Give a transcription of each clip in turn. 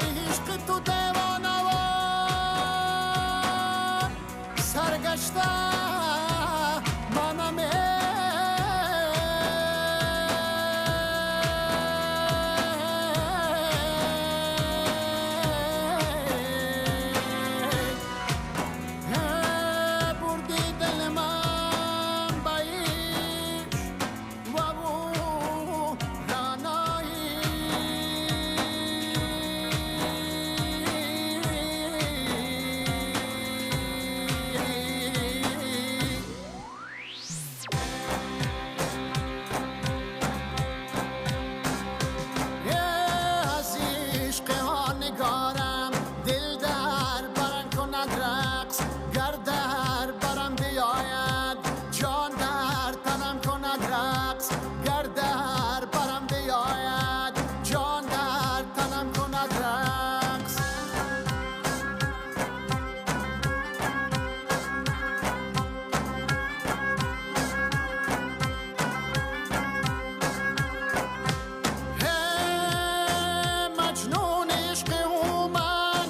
ای عشق تو دیوانوار سرگشته منم بردی دل من با عشق و او رانایی از عشق ها نگارم دل در برم کند رقص گر در برم بیاید جان در تنم کند رقص گر در برم بیاید جان در تنم کند رقص مجنون عشق او من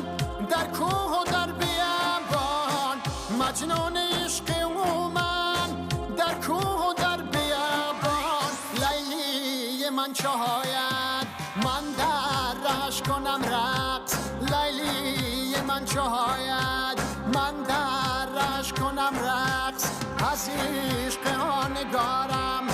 در کوه و در بیابان مجنون عشق او من در کوه و در بیابان لیلی من شاید من در رهش کنم رقص لیلی من شاید من در رهش کنم رقص از عشق ها نگارم